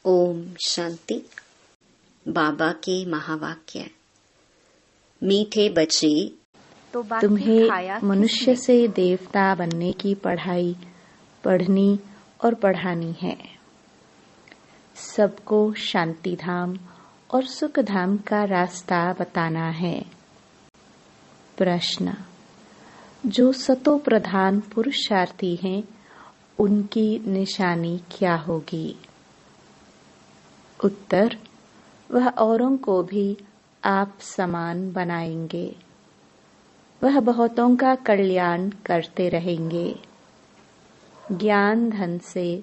ओम शांति। बाबा के महावाक्य। मीठे बच्चे, तुम्हें मनुष्य से देवता बनने की पढ़ाई पढ़नी और पढ़ानी है। सबको शांति धाम और सुख धाम का रास्ता बताना है। प्रश्न, जो सतो प्रधान पुरुषार्थी हैं, उनकी निशानी क्या होगी? उत्तर, वह औरों को भी आप समान बनाएंगे। वह बहुतों का कल्याण करते रहेंगे। ज्ञान धन से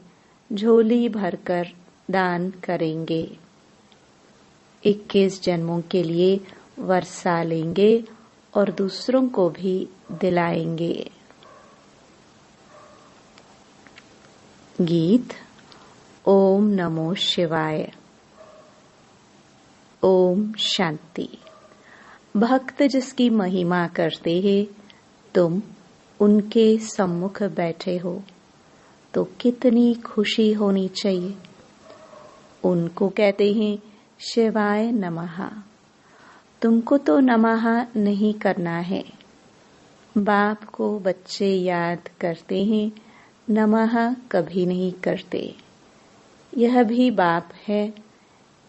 झोली भरकर दान करेंगे। 21 जन्मों के लिए वर्षा लेंगे और दूसरों को भी दिलाएंगे। गीत। ओम नमो शिवाय। ओम शांति। भक्त जिसकी महिमा करते हैं, तुम उनके सम्मुख बैठे हो तो कितनी खुशी होनी चाहिए। उनको कहते हैं शिवाय नमः। तुमको तो नमः नहीं करना है। बाप को बच्चे याद करते हैं, नमः कभी नहीं करते। यह भी बाप है,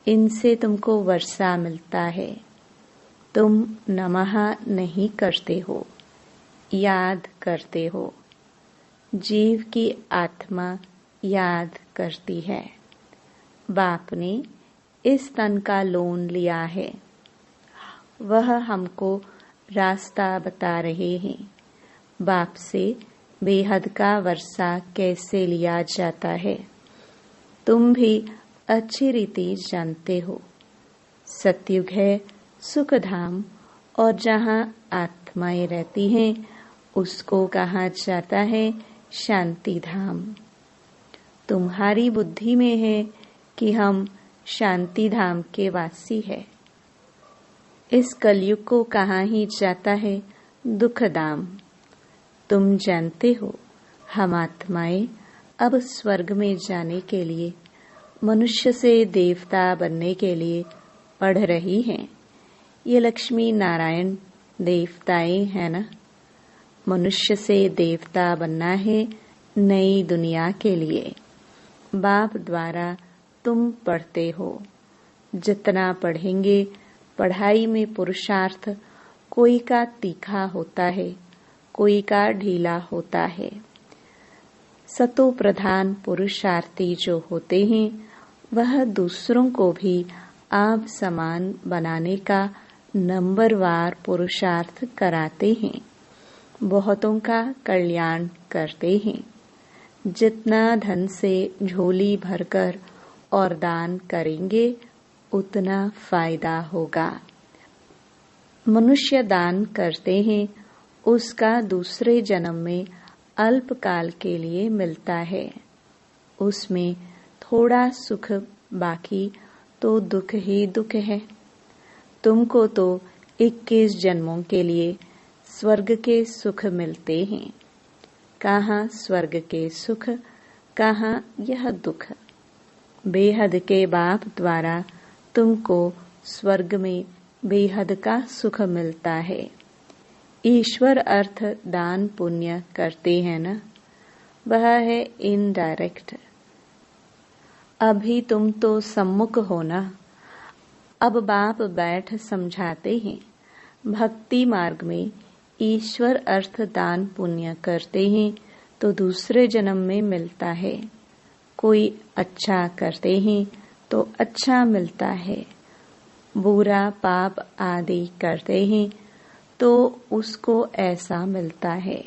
इनसे तुमको वर्षा मिलता है। तुम नमः नहीं करते हो, याद करते हो। जीव की आत्मा याद करती है। बाप ने इस तन का लोन लिया है। वह हमको रास्ता बता रहे हैं। बाप से बेहद का वर्षा कैसे लिया जाता है, तुम भी अच्छी रीति जानते हो। सतयुग है सुख धाम, और जहाँ आत्माएं रहती हैं उसको कहा जाता है शांति धाम। तुम्हारी बुद्धि में है कि हम शांति धाम के वासी है। इस कलयुग को कहा ही जाता है दुख धाम। तुम जानते हो, हम आत्माएं अब स्वर्ग में जाने के लिए, मनुष्य से देवता बनने के लिए पढ़ रही हैं। ये लक्ष्मी नारायण देवताएं हैं ना। मनुष्य से देवता बनना है नई दुनिया के लिए। बाप द्वारा तुम पढ़ते हो। जितना पढ़ेंगे, पढ़ाई में पुरुषार्थ कोई का तीखा होता है, कोई का ढीला होता है। सतो प्रधान पुरुषार्थी जो होते हैं, वह दूसरों को भी आप समान बनाने का नंबरवार पुरुषार्थ कराते हैं। बहुतों का कल्याण करते हैं। जितना धन से झोली भरकर और दान करेंगे, उतना फायदा होगा। मनुष्य दान करते हैं, उसका दूसरे जन्म में अल्पकाल के लिए मिलता है। उसमें थोड़ा सुख, बाकी तो दुख ही दुख है। तुमको तो 21 जन्मों के लिए स्वर्ग के सुख मिलते हैं। कहाँ स्वर्ग के सुख, कहाँ यह दुख। बेहद के बाप द्वारा तुमको स्वर्ग में बेहद का सुख मिलता है। ईश्वर अर्थ दान पुण्य करते हैं ना, वह है इनडायरेक्ट। अभी तुम तो सम्मुख हो ना। अब बाप बैठ समझाते हैं। भक्ति मार्ग में ईश्वर अर्थ दान पुण्य करते हैं तो दूसरे जन्म में मिलता है। कोई अच्छा करते हैं तो अच्छा मिलता है। बुरा पाप आदि करते हैं तो उसको ऐसा मिलता है।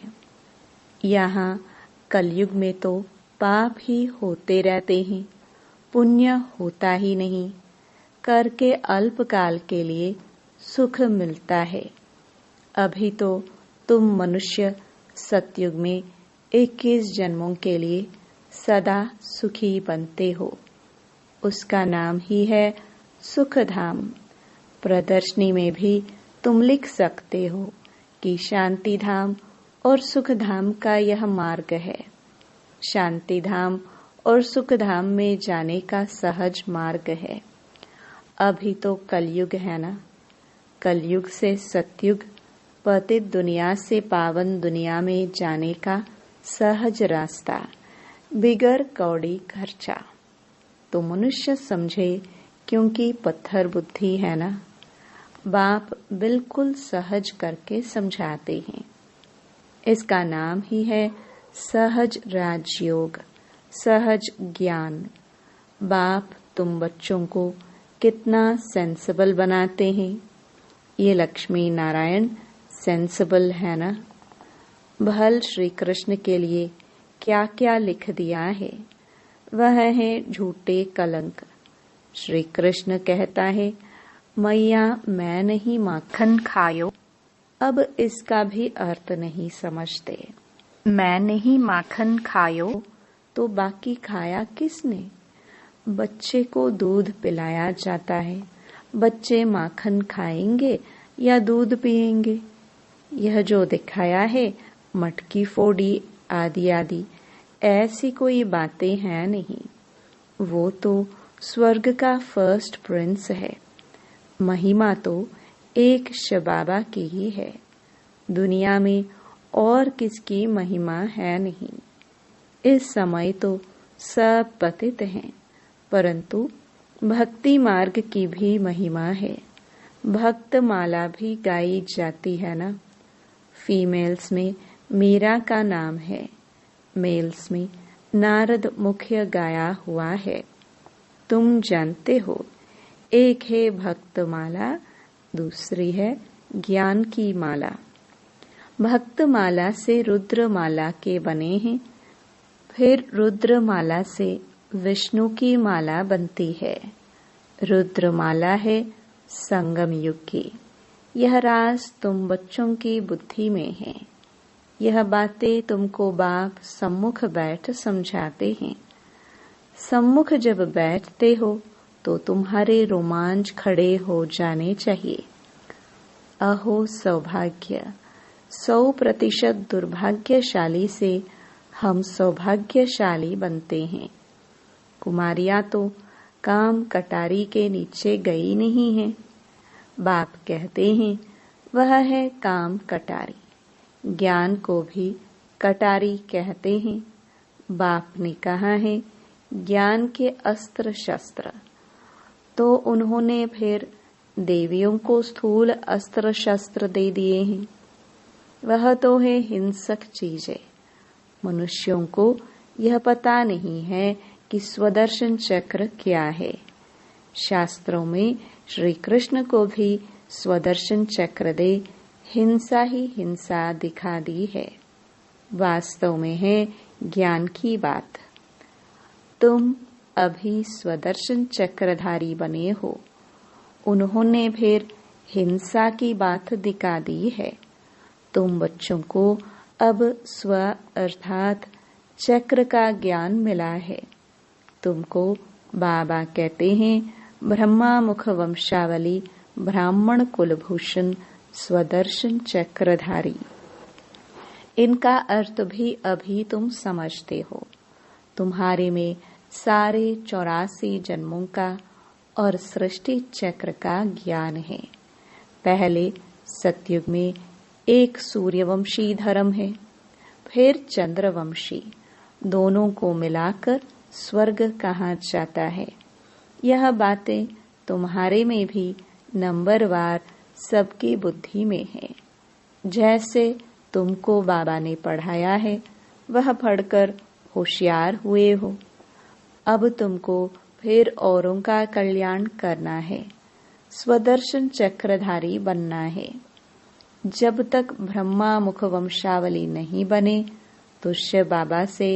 यहाँ कलयुग में तो पाप ही होते रहते हैं, पुण्य होता ही नहीं। करके अल्पकाल के लिए सुख मिलता है। अभी तो तुम मनुष्य सतयुग में 21 जन्मों के लिए सदा सुखी बनते हो। उसका नाम ही है सुख धाम। प्रदर्शनी में भी तुम लिख सकते हो कि शांति धाम और सुख धाम का यह मार्ग है। शांति धाम और सुखधाम में जाने का सहज मार्ग है। अभी तो कलयुग है ना, कलयुग से सतयुग, पतित दुनिया से पावन दुनिया में जाने का सहज रास्ता, बिगर कौड़ी खर्चा। तो मनुष्य समझे, क्योंकि पत्थर बुद्धि है ना। बाप बिल्कुल सहज करके समझाते हैं। इसका नाम ही है सहज राजयोग, सहज ज्ञान। बाप तुम बच्चों को कितना सेंसिबल बनाते हैं। ये लक्ष्मी नारायण सेंसिबल है ना। भल श्री कृष्ण के लिए क्या क्या लिख दिया है, वह है झूठे कलंक। श्री कृष्ण कहता है, मैया मैं नहीं माखन खायो। अब इसका भी अर्थ नहीं समझते। मैं नहीं माखन खायो तो बाकी खाया किसने? बच्चे को दूध पिलाया जाता है, बच्चे माखन खाएंगे या दूध पिएंगे? यह जो दिखाया है मटकी फोड़ी आदि आदि, ऐसी कोई बातें हैं नहीं। वो तो स्वर्ग का फर्स्ट प्रिंस है। महिमा तो एक शबाबा की ही है। दुनिया में और किसकी महिमा है नहीं। इस समय तो सब पतित हैं, परंतु भक्ति मार्ग की भी महिमा है। भक्त माला भी गाई जाती है ना। फीमेल्स में मीरा का नाम है, मेल्स में नारद मुख्य गाया हुआ है। तुम जानते हो, एक है भक्त माला, दूसरी है ज्ञान की माला। भक्त माला से रुद्र माला के बने हैं, फिर रुद्र माला से विष्णु की माला बनती है। रुद्र माला है संगम युग की। यह राज तुम बच्चों की बुद्धि में है। यह बातें तुमको बाप सम्मुख बैठ समझाते हैं। सम्मुख जब बैठते हो तो तुम्हारे रोमांच खड़े हो जाने चाहिए। अहो सौभाग्य, 100% दुर्भाग्यशाली से हम सौभाग्यशाली बनते हैं। कुमारियां तो काम कटारी के नीचे गई नहीं है। बाप कहते हैं वह है काम कटारी। ज्ञान को भी कटारी कहते हैं। बाप ने कहा है ज्ञान के अस्त्र शस्त्र, तो उन्होंने फिर देवियों को स्थूल अस्त्र शस्त्र दे दिए हैं। वह तो है हिंसक चीजें। मनुष्यों को यह पता नहीं है कि स्वदर्शन चक्र क्या है। शास्त्रों में श्री कृष्ण को भी स्वदर्शन चक्र दे हिंसा ही हिंसा दिखा दी है। वास्तव में है ज्ञान की बात। तुम अभी स्वदर्शन चक्रधारी बने हो, उन्होंने फिर हिंसा की बात दिखा दी है। तुम बच्चों को अब स्व अर्थात चक्र का ज्ञान मिला है। तुमको बाबा कहते हैं ब्रह्मा मुख वंशावली ब्राह्मण कुलभूषण स्वदर्शन चक्रधारी। इनका अर्थ भी अभी तुम समझते हो। तुम्हारे में सारे 84 जन्मों का और सृष्टि चक्र का ज्ञान है। पहले सतयुग में एक सूर्यवंशी धर्म है, फिर चंद्रवंशी। दोनों को मिलाकर स्वर्ग कहा जाता है। यह बातें तुम्हारे में भी नंबरवार सबकी बुद्धि में है। जैसे तुमको बाबा ने पढ़ाया है, वह पढ़कर होशियार हुए हो। अब तुमको फिर औरों का कल्याण करना है, स्वदर्शन चक्रधारी बनना है। जब तक ब्रह्मा मुख वंशावली नहीं बने तो शिव बाबा से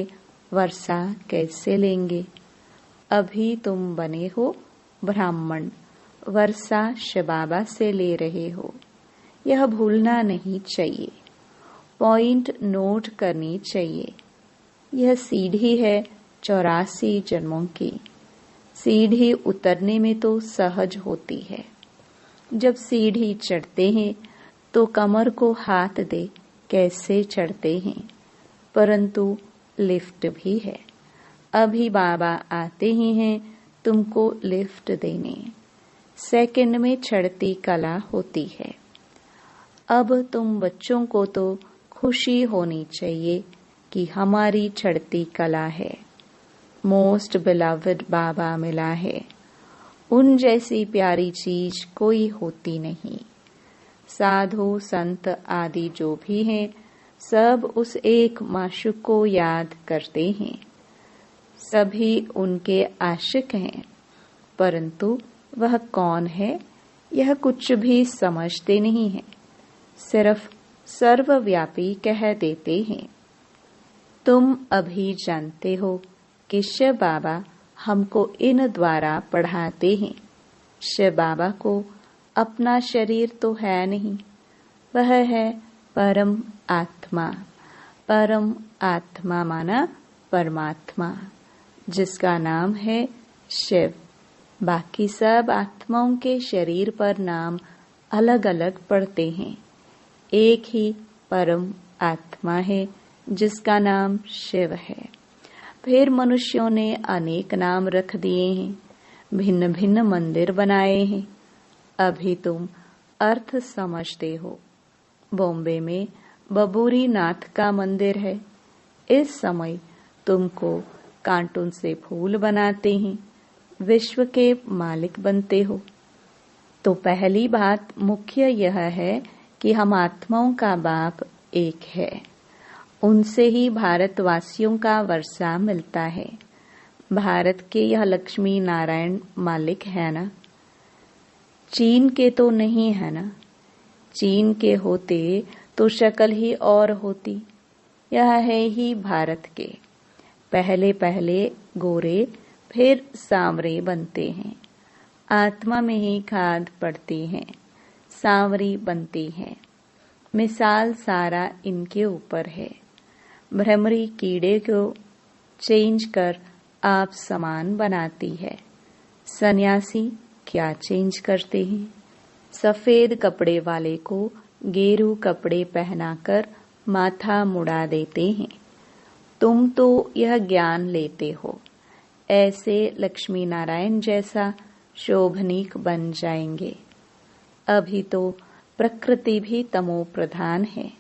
वर्षा कैसे लेंगे? अभी तुम बने हो ब्राह्मण, वर्षा शिव बाबा से ले रहे हो। यह भूलना नहीं चाहिए, पॉइंट नोट करनी चाहिए। यह सीढ़ी है 84 जन्मों की। सीढ़ी उतरने में तो सहज होती है। जब सीढ़ी चढ़ते हैं तो कमर को हाथ दे कैसे चढ़ते हैं, परंतु लिफ्ट भी है। अभी बाबा आते ही हैं तुमको लिफ्ट देने। सेकंड में चढ़ती कला होती है। अब तुम बच्चों को तो खुशी होनी चाहिए कि हमारी चढ़ती कला है। मोस्ट बिलवड बाबा मिला है। उन जैसी प्यारी चीज कोई होती नहीं। साधु संत आदि जो भी हैं सब उस एक माशूक को याद करते हैं। सभी उनके आशिक हैं, परंतु वह कौन है यह कुछ भी समझते नहीं हैं। सिर्फ सर्वव्यापी कह देते हैं। तुम अभी जानते हो कि शिव बाबा हमको इन द्वारा पढ़ाते हैं। शिव बाबा को अपना शरीर तो है नहीं, वह है परम आत्मा। परम आत्मा माना परमात्मा, जिसका नाम है शिव। बाकी सब आत्माओं के शरीर पर नाम अलग अलग पड़ते हैं। एक ही परम आत्मा है जिसका नाम शिव है। फिर मनुष्यों ने अनेक नाम रख दिए हैं, भिन्न भिन्न मंदिर बनाए हैं। अभी तुम अर्थ समझते हो। बॉम्बे में बबूरी नाथ का मंदिर है। इस समय तुमको कार्टून से फूल बनाते हैं, विश्व के मालिक बनते हो। तो पहली बात मुख्य यह है कि हम आत्माओं का बाप एक है। उनसे ही भारतवासियों का वर्षा मिलता है। भारत के यह लक्ष्मी नारायण मालिक है ना। चीन के तो नहीं है ना। चीन के होते तो शक्ल ही और होती। यह है ही भारत के। पहले पहले गोरे फिर सांवरे बनते हैं। आत्मा में ही खाद पड़ती है, सांवरी बनती है। मिसाल सारा इनके ऊपर है। भ्रमरी कीड़े को चेंज कर आप समान बनाती है। सन्यासी क्या चेंज करते हैं? सफेद कपड़े वाले को गेरू कपड़े पहनाकर माथा मुड़ा देते हैं। तुम तो यह ज्ञान लेते हो, ऐसे लक्ष्मी नारायण जैसा शोभनीक बन जाएंगे। अभी तो प्रकृति भी तमो प्रधान है,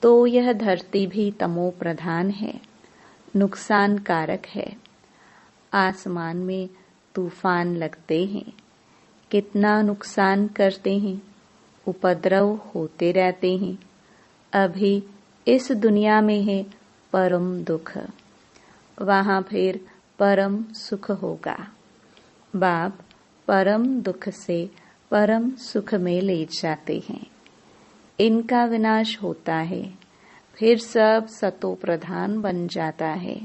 तो यह धरती भी तमो प्रधान है, नुकसान कारक है। आसमान में तूफान लगते हैं, कितना नुकसान करते हैं, उपद्रव होते रहते हैं। अभी इस दुनिया में है परम दुख, वहां फिर परम सुख होगा। बाप परम दुख से परम सुख में ले जाते हैं। इनका विनाश होता है, फिर सब सतो प्रधान बन जाता है।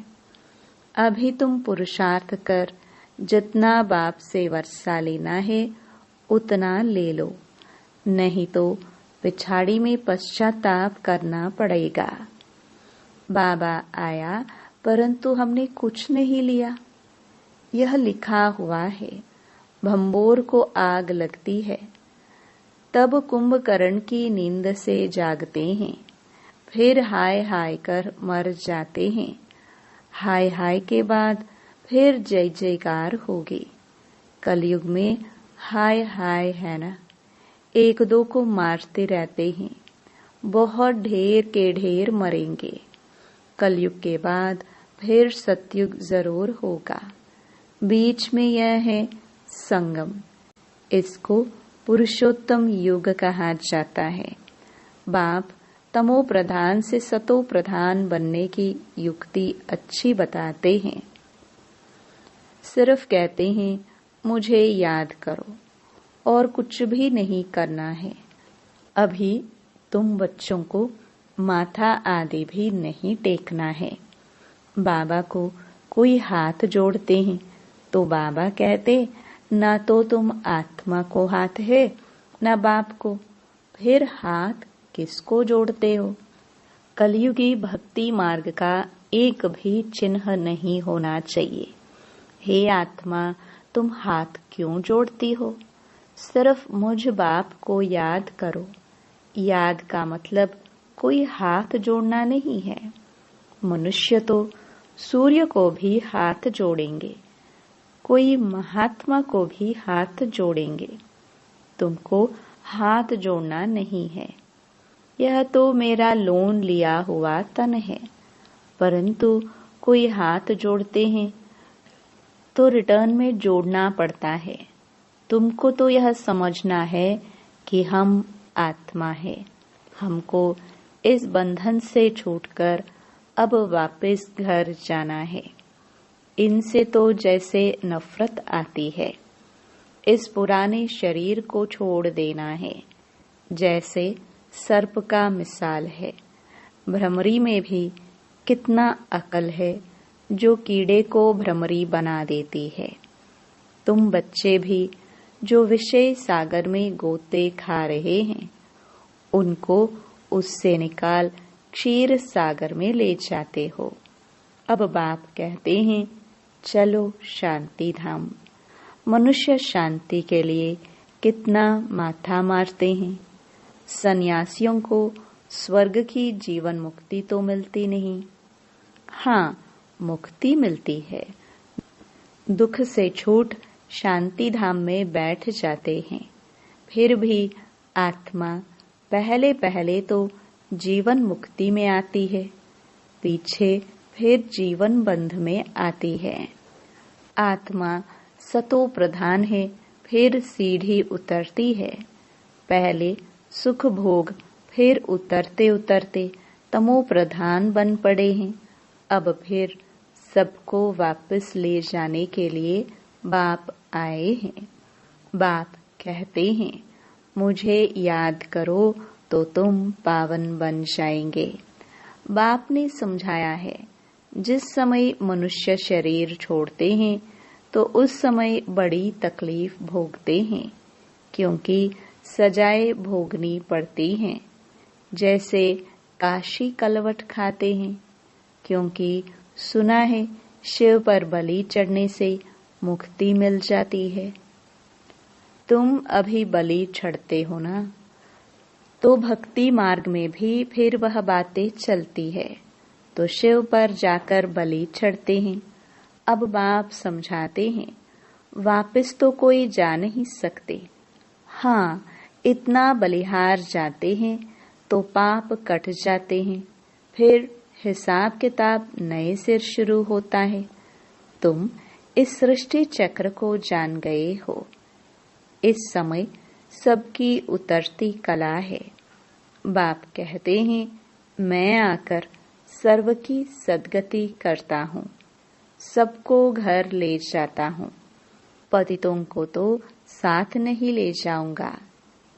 अभी तुम पुरुषार्थ कर जितना बाप से वर्षा लेना है उतना ले लो, नहीं तो पिछाड़ी में पश्चाताप करना पड़ेगा। बाबा आया परंतु हमने कुछ नहीं लिया। यह लिखा हुआ है, भंबोर को आग लगती है तब कुंभकर्ण की नींद से जागते हैं, फिर हाय हाय कर मर जाते हैं। हाय हाय के बाद फिर जय जयकार होगी। कलयुग में हाय हाय है ना, एक दो को मारते रहते हैं, बहुत ढेर के ढेर मरेंगे। कलयुग के बाद फिर सतयुग जरूर होगा। बीच में यह है संगम, इसको पुरुषोत्तम युग कहा जाता है। बाप तमो प्रधान से सतो प्रधान बनने की युक्ति अच्छी बताते हैं। सिर्फ कहते हैं मुझे याद करो और कुछ भी नहीं करना है। अभी तुम बच्चों को माथा आदि भी नहीं टेकना है। बाबा को कोई हाथ जोड़ते हैं तो बाबा कहते ना तो तुम आत्मा को हाथ है ना बाप को, फिर हाथ किसको जोड़ते हो? कलयुगी भक्ति मार्ग का एक भी चिन्ह नहीं होना चाहिए। हे आत्मा, तुम हाथ क्यों जोड़ती हो? सिर्फ मुझ बाप को याद करो। याद का मतलब कोई हाथ जोड़ना नहीं है। मनुष्य तो सूर्य को भी हाथ जोड़ेंगे, कोई महात्मा को भी हाथ जोड़ेंगे। तुमको हाथ जोड़ना नहीं है। यह तो मेरा लोन लिया हुआ तन है, परंतु कोई हाथ जोड़ते हैं तो रिटर्न में जोड़ना पड़ता है। तुमको तो यह समझना है कि हम आत्मा है, हमको इस बंधन से छूटकर अब वापस घर जाना है। इनसे तो जैसे नफरत आती है, इस पुराने शरीर को छोड़ देना है। जैसे सर्प का मिसाल है, भ्रमरी में भी कितना अकल है जो कीड़े को भ्रमरी बना देती है। तुम बच्चे भी जो विषय सागर में गोते खा रहे हैं, उनको उससे निकाल क्षीर सागर में ले जाते हो। अब बाप कहते हैं, चलो शांति धाम। मनुष्य शांति के लिए कितना माथा मारते हैं। सन्यासियों को स्वर्ग की जीवन मुक्ति तो मिलती नहीं। हाँ, मुक्ति मिलती है। दुख से छूट शांति धाम में बैठ जाते हैं। फिर भी आत्मा पहले पहले तो जीवन मुक्ति में आती है, पीछे फिर जीवन बंध में आती है। आत्मा सतो प्रधान है, फिर सीढ़ी उतरती है। पहले सुख भोग, फिर उतरते उतरते तमो प्रधान बन पड़े हैं। अब फिर सबको वापस ले जाने के लिए बाप आए हैं। बाप कहते हैं, मुझे याद करो तो तुम पावन बन जाएंगे। बाप ने समझाया है, जिस समय मनुष्य शरीर छोड़ते हैं तो उस समय बड़ी तकलीफ भोगते हैं, क्योंकि सजाएं भोगनी पड़ती हैं। जैसे काशी कलवट खाते हैं, क्योंकि सुना है शिव पर बलि चढ़ने से मुक्ति मिल जाती है। तुम अभी बलि चढ़ते हो ना, तो भक्ति मार्ग में भी फिर वह बातें चलती है, तो शिव पर जाकर बलि चढ़ते हैं। अब बाप समझाते हैं, वापस तो कोई जा नहीं सकते। हाँ, इतना बलिहार जाते हैं तो पाप कट जाते हैं, फिर हिसाब किताब नए सिर शुरू होता है। तुम इस सृष्टि चक्र को जान गए हो। इस समय सबकी उतरती कला है। बाप कहते हैं, मैं आकर सर्व की सद्गति करता हूँ, सबको घर ले जाता हूँ। पतितों को तो साथ नहीं ले जाऊंगा।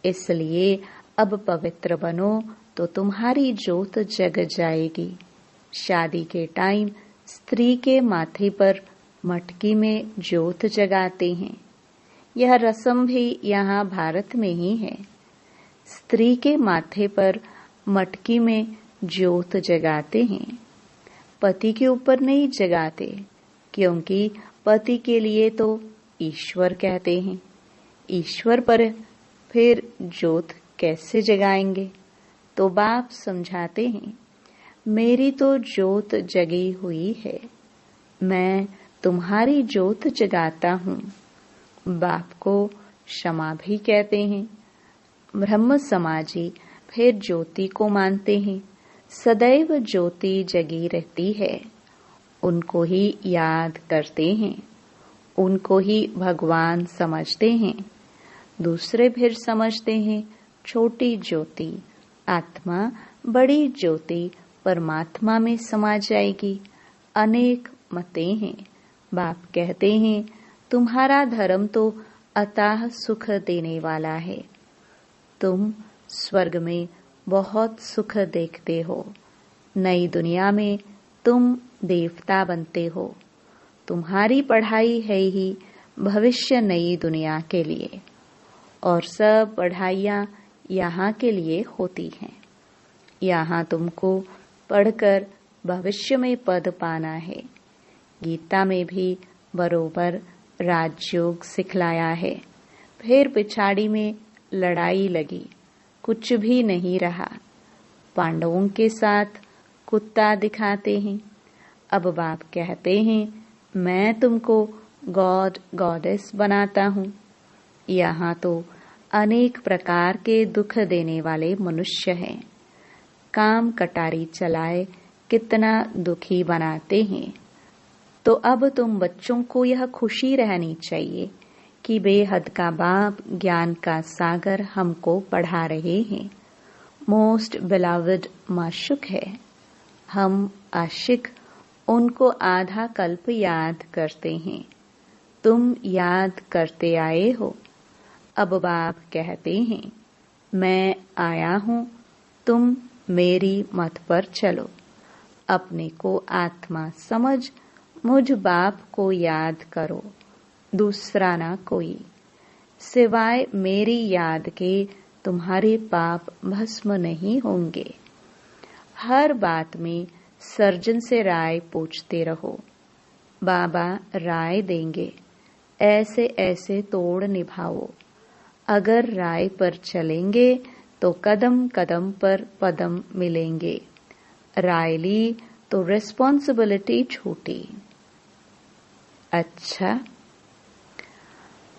इसलिए अब पवित्र बनो तो तुम्हारी जोत जग जाएगी। शादी के टाइम स्त्री के माथे पर मटकी में जोत जगाते हैं। यह रस्म भी यहाँ भारत में ही है। स्त्री के माथे पर मटकी में ज्योत जगाते हैं, पति के ऊपर नहीं जगाते, क्योंकि पति के लिए तो ईश्वर कहते हैं। ईश्वर पर फिर ज्योत कैसे जगाएंगे? तो बाप समझाते हैं, मेरी तो ज्योत जगी हुई है, मैं तुम्हारी ज्योत जगाता हूँ। बाप को क्षमा भी कहते हैं। ब्रह्म समाजी फिर ज्योति को मानते हैं। सदैव ज्योति जगी रहती है। उनको ही याद करते हैं, उनको ही भगवान समझते हैं। दूसरे फिर समझते हैं छोटी ज्योति, आत्मा बड़ी ज्योति परमात्मा में समा जाएगी। अनेक मतें हैं। बाप कहते हैं, तुम्हारा धर्म तो अथाह सुख देने वाला है। तुम स्वर्ग में बहुत सुख देखते हो, नई दुनिया में तुम देवता बनते हो। तुम्हारी पढ़ाई है ही भविष्य नई दुनिया के लिए, और सब पढ़ाइयाँ यहाँ के लिए होती हैं। यहाँ तुमको पढ़कर भविष्य में पद पाना है। गीता में भी बरोबर राजयोग सिखलाया है। फिर पिछाड़ी में लड़ाई लगी, कुछ भी नहीं रहा। पांडवों के साथ कुत्ता दिखाते हैं। अब बाप कहते हैं, मैं तुमको गॉड गॉडेस बनाता हूँ। यहाँ तो अनेक प्रकार के दुख देने वाले मनुष्य हैं। काम कटारी चलाए कितना दुखी बनाते हैं। तो अब तुम बच्चों को यह खुशी रहनी चाहिए कि बेहद का बाप ज्ञान का सागर हमको पढ़ा रहे हैं। मोस्ट बिलवड माशुक है। हम आशिक उनको आधा कल्प याद करते हैं। तुम याद करते आए हो। अब बाप कहते हैं, मैं आया हूँ, तुम मेरी मत पर चलो। अपने को आत्मा समझ मुझ बाप को याद करो, दूसरा ना कोई। सिवाय मेरी याद के तुम्हारे पाप भस्म नहीं होंगे। हर बात में सर्जन से राय पूछते रहो। बाबा राय देंगे, ऐसे ऐसे तोड़ निभाओ। अगर राय पर चलेंगे तो कदम कदम पर पदम मिलेंगे। राय ली तो रिस्पॉन्सिबिलिटी छूटी। अच्छा,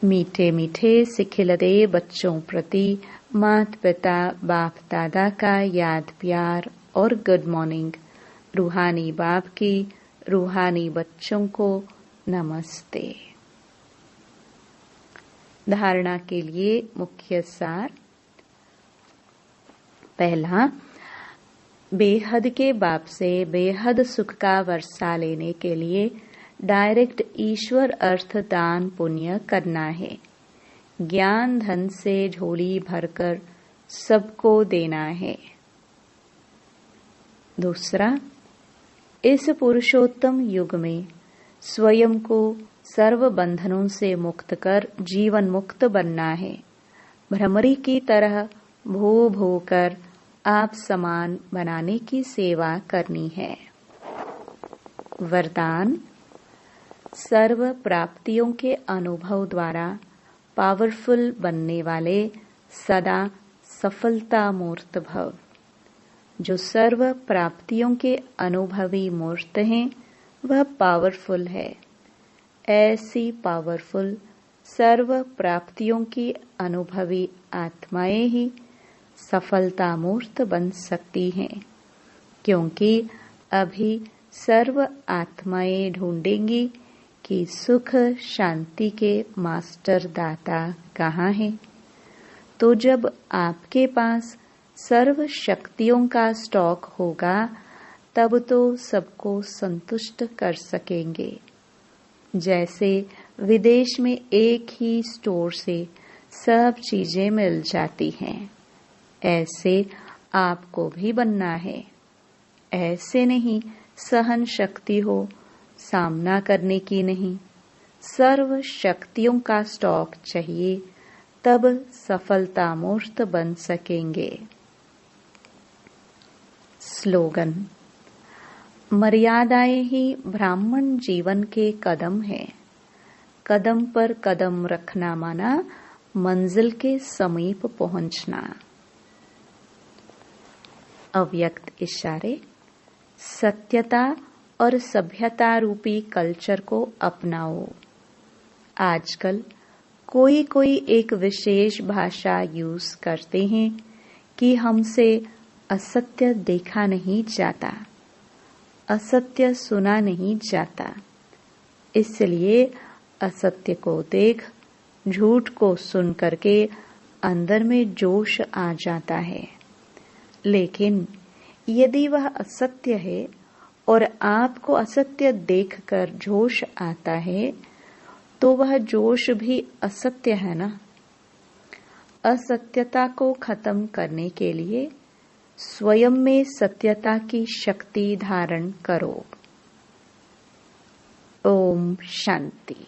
मीठे मीठे सिखिलदे बच्चों प्रति माता पिता बाप दादा का याद प्यार और गुड मॉर्निंग। रूहानी बाप की रूहानी बच्चों को नमस्ते। धारणा के लिए मुख्य सार। पहला, बेहद के बाप से बेहद सुख का वर्षा लेने के लिए डायरेक्ट ईश्वर अर्थ दान पुण्य करना है। ज्ञान धन से झोली भरकर सबको देना है। दूसरा, इस पुरुषोत्तम युग में स्वयं को सर्व बंधनों से मुक्त कर जीवन मुक्त बनना है। भ्रमरी की तरह भो भो कर आप समान बनाने की सेवा करनी है। वरदान, सर्व प्राप्तियों के अनुभव द्वारा पावरफुल बनने वाले सदा सफलता मूर्त भव। जो सर्व प्राप्तियों के अनुभवी मूर्त हैं वह पावरफुल है। ऐसी पावरफुल सर्व प्राप्तियों की अनुभवी आत्माएं ही सफलता मूर्त बन सकती हैं, क्योंकि अभी सर्व आत्माएं ढूंढेंगी कि सुख शांति के मास्टर दाता कहाँ हैं। तो जब आपके पास सर्व शक्तियों का स्टॉक होगा तब तो सबको संतुष्ट कर सकेंगे। जैसे विदेश में एक ही स्टोर से सब चीजें मिल जाती हैं, ऐसे आपको भी बनना है। ऐसे नहीं सहन शक्ति हो, सामना करने की नहीं, सर्व शक्तियों का स्टॉक चाहिए, तब सफलता मूर्त बन सकेंगे। स्लोगन, मर्यादाएं ही ब्राह्मण जीवन के कदम है। कदम पर कदम रखना माना मंजिल के समीप पहुंचना। अव्यक्त इशारे, सत्यता और सभ्यता रूपी कल्चर को अपनाओ। आजकल कोई कोई एक विशेष भाषा यूज करते हैं कि हमसे असत्य देखा नहीं जाता, असत्य सुना नहीं जाता, इसलिए असत्य को देख झूठ को सुन करके अंदर में जोश आ जाता है। लेकिन यदि वह असत्य है और आपको असत्य देखकर जोश आता है तो वह जोश भी असत्य है ना। असत्यता को खत्म करने के लिए स्वयं में सत्यता की शक्ति धारण करो। ओम शांति।